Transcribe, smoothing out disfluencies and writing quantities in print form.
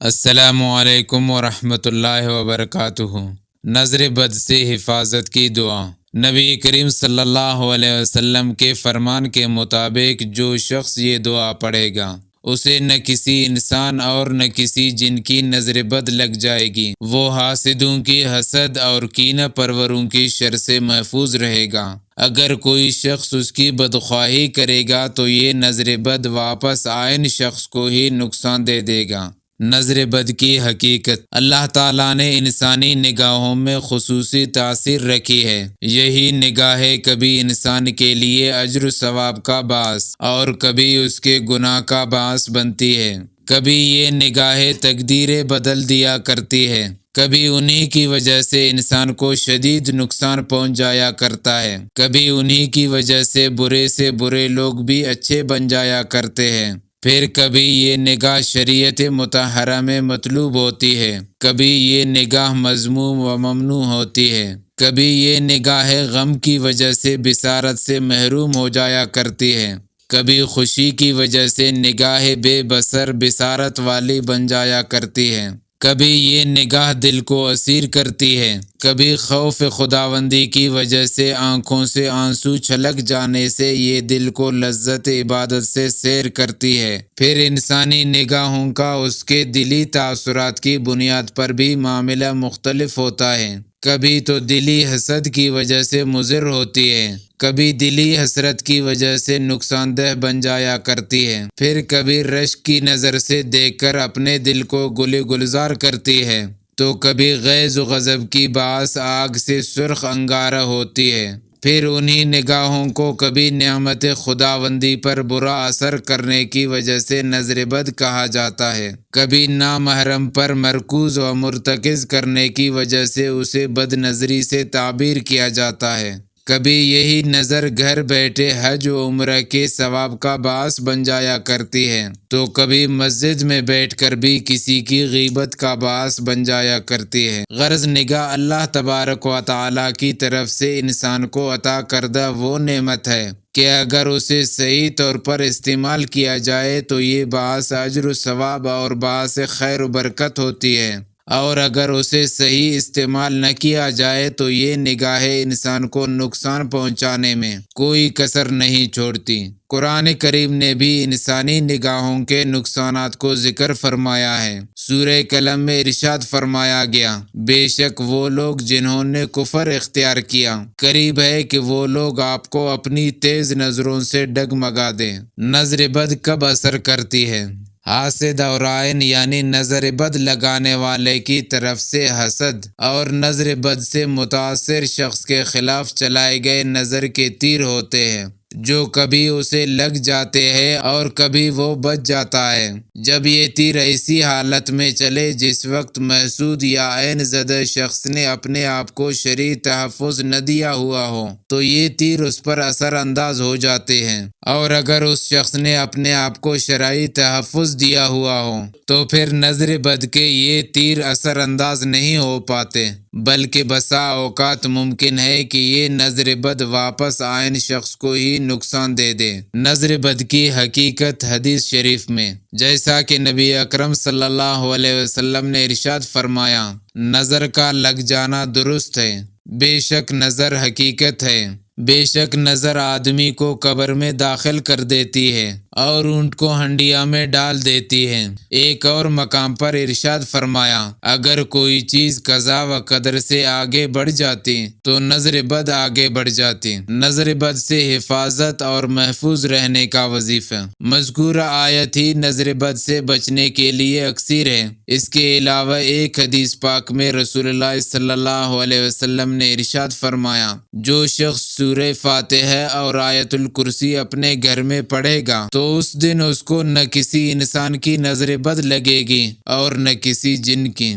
السلام علیکم ورحمۃ اللہ وبرکاتہ۔ نظر بد سے حفاظت کی دعا۔ نبی کریم صلی اللہ علیہ وسلم کے فرمان کے مطابق جو شخص یہ دعا پڑھے گا اسے نہ کسی انسان اور نہ کسی جن کی نظر بد لگ جائے گی، وہ حاسدوں کی حسد اور کینہ پروروں کی شر سے محفوظ رہے گا۔ اگر کوئی شخص اس کی بدخواہی کرے گا تو یہ نظر بد واپس آئن شخص کو ہی نقصان دے گا۔ نظر بد کی حقیقت۔ اللہ تعالیٰ نے انسانی نگاہوں میں خصوصی تاثیر رکھی ہے۔ یہی نگاہیں کبھی انسان کے لیے اجر و ثواب کا باعث اور کبھی اس کے گناہ کا باعث بنتی ہے۔ کبھی یہ نگاہیں تقدیریں بدل دیا کرتی ہے، کبھی انہی کی وجہ سے انسان کو شدید نقصان پہنچ جایا کرتا ہے، کبھی انہی کی وجہ سے برے لوگ بھی اچھے بن جایا کرتے ہیں۔ پھر کبھی یہ نگاہ شریعت مطہرہ میں مطلوب ہوتی ہے، کبھی یہ نگاہ مذموم و ممنوع ہوتی ہے، کبھی یہ نگاہ غم کی وجہ سے بصارت سے محروم ہو جایا کرتی ہے، کبھی خوشی کی وجہ سے نگاہ بے بصر بصارت والی بن جایا کرتی ہے، کبھی یہ نگاہ دل کو اسیر کرتی ہے، کبھی خوف خداوندی کی وجہ سے آنکھوں سے آنسو چھلک جانے سے یہ دل کو لذت عبادت سے سیر کرتی ہے۔ پھر انسانی نگاہوں کا اس کے دلی تاثرات کی بنیاد پر بھی معاملہ مختلف ہوتا ہے۔ کبھی تو دلی حسد کی وجہ سے مضر ہوتی ہے، کبھی دلی حسرت کی وجہ سے نقصان دہ بن جایا کرتی ہے، پھر کبھی رشک کی نظر سے دیکھ کر اپنے دل کو گلزار کرتی ہے، تو کبھی غیظ و غضب کی باعث آگ سے سرخ انگارہ ہوتی ہے۔ پھر انہی نگاہوں کو کبھی نعمت خداوندی پر برا اثر کرنے کی وجہ سے نظر بد کہا جاتا ہے، کبھی نامحرم پر مرکوز و مرتکز کرنے کی وجہ سے اسے بد نظری سے تعبیر کیا جاتا ہے، کبھی یہی نظر گھر بیٹھے حج و عمرہ کے ثواب کا باعث بن جایا کرتی ہے، تو کبھی مسجد میں بیٹھ کر بھی کسی کی غیبت کا باعث بن جایا کرتی ہے۔ غرض نگاہ اللہ تبارک و تعالیٰ کی طرف سے انسان کو عطا کردہ وہ نعمت ہے کہ اگر اسے صحیح طور پر استعمال کیا جائے تو یہ باعث اجر و ثواب اور باعث خیر و برکت ہوتی ہے، اور اگر اسے صحیح استعمال نہ کیا جائے تو یہ نگاہیں انسان کو نقصان پہنچانے میں کوئی کسر نہیں چھوڑتی۔ قرآن کریم نے بھی انسانی نگاہوں کے نقصانات کو ذکر فرمایا ہے۔ سورہ قلم میں ارشاد فرمایا گیا، بے شک وہ لوگ جنہوں نے کفر اختیار کیا، قریب ہے کہ وہ لوگ آپ کو اپنی تیز نظروں سے ڈگمگا دیں۔ نظر بد کب اثر کرتی ہے؟ حاسد اور عائن یعنی نظر بد لگانے والے کی طرف سے حسد اور نظر بد سے متاثر شخص کے خلاف چلائے گئے نظر کے تیر ہوتے ہیں، جو کبھی اسے لگ جاتے ہیں اور کبھی وہ بچ جاتا ہے۔ جب یہ تیر ایسی حالت میں چلے جس وقت محسود یا عین زدہ شخص نے اپنے آپ کو شرعی تحفظ نہ دیا ہوا ہو تو یہ تیر اس پر اثر انداز ہو جاتے ہیں، اور اگر اس شخص نے اپنے آپ کو شرعی تحفظ دیا ہوا ہو تو پھر نظر بد کے یہ تیر اثر انداز نہیں ہو پاتے، بلکہ بسا اوقات ممکن ہے کہ یہ نظر بد واپس آئن شخص کو ہی نقصان دے۔ نظر بد کی حقیقت حدیث شریف میں، جیسا کہ نبی اکرم صلی اللہ علیہ وسلم نے ارشاد فرمایا، نظر کا لگ جانا درست ہے، بے شک نظر حقیقت ہے، بے شک نظر آدمی کو قبر میں داخل کر دیتی ہے اور اونٹ کو ہنڈیا میں ڈال دیتی ہے۔ ایک اور مقام پر ارشاد فرمایا، اگر کوئی چیز قضا و قدر سے آگے بڑھ جاتی تو نظر بد آگے بڑھ جاتی۔ نظر بد سے حفاظت اور محفوظ رہنے کا وظیفہ۔ مذکورہ آیت ہی نظر بد سے بچنے کے لیے اکثیر ہے۔ اس کے علاوہ ایک حدیث پاک میں رسول اللہ صلی اللہ علیہ وسلم نے ارشاد فرمایا، جو شخص سورہ فاتحہ اور آیت الکرسی اپنے گھر میں پڑھے گا تو اس دن اس کو نہ کسی انسان کی نظر بد لگے گی اور نہ کسی جن کی۔